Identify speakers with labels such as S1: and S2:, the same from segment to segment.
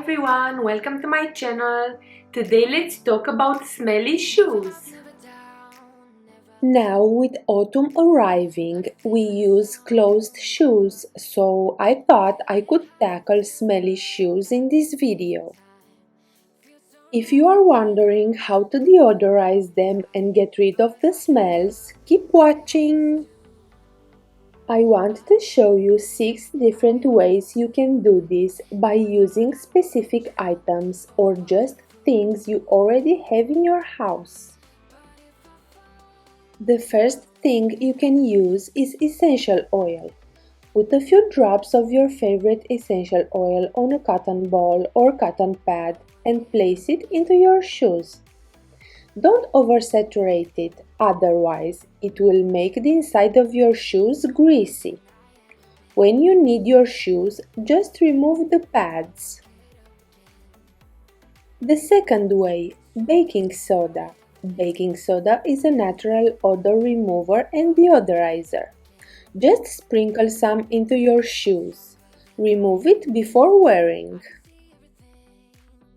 S1: everyone, welcome to my channel. Today let's talk about smelly shoes. Now with autumn arriving, we use closed shoes, so I thought I could tackle smelly shoes in this video. If you are wondering how to deodorize them and get rid of the smells, keep watching! I want to show you 6 different ways you can do this by using specific items or just things you already have in your house. The first thing you can use is essential oil. Put a few drops of your favorite essential oil on a cotton ball or cotton pad and place it into your shoes. Don't oversaturate it, otherwise it will make the inside of your shoes greasy. When you knead your shoes, just remove the pads. The second way, baking soda. Baking soda is a natural odor remover and deodorizer. Just sprinkle some into your shoes. Remove it before wearing.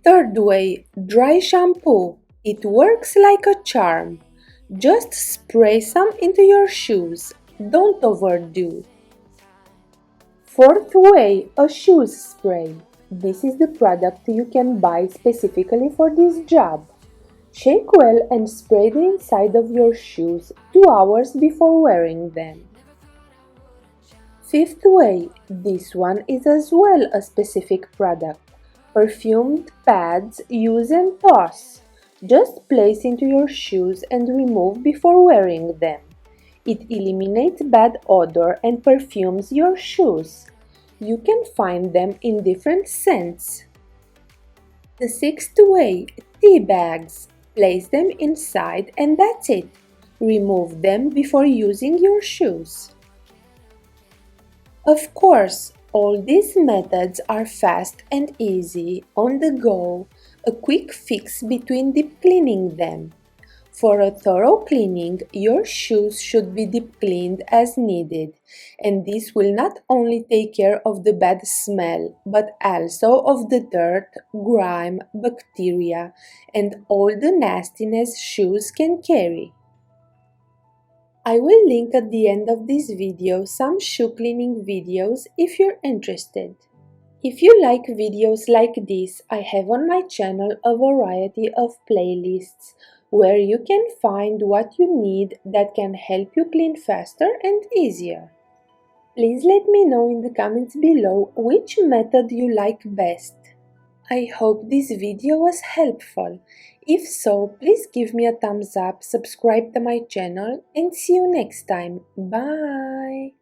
S1: Third way, dry shampoo. It works like a charm. Just spray some into your shoes. Don't overdo. Fourth way, a shoes spray. This is the product you can buy specifically for this job. Shake well and spray the inside of your shoes 2 hours before wearing them. Fifth way, this one is as well a specific product. Perfumed pads, use and toss. Just place into your shoes and remove before wearing them. It eliminates bad odor and perfumes your shoes. You can find them in different scents. The sixth way, tea bags. Place them inside and that's it. Remove them before using your shoes. Of course, all these methods are fast and easy, on the go, a quick fix between deep cleaning them. For a thorough cleaning, your shoes should be deep cleaned as needed, and this will not only take care of the bad smell, but also of the dirt, grime, bacteria, and all the nastiness shoes can carry. I will link at the end of this video some shoe cleaning videos if you're interested. If you like videos like this, I have on my channel a variety of playlists where you can find what you need that can help you clean faster and easier. Please let me know in the comments below which method you like best. I hope this video was helpful. If so, please give me a thumbs up, subscribe to my channel, and see you next time. Bye!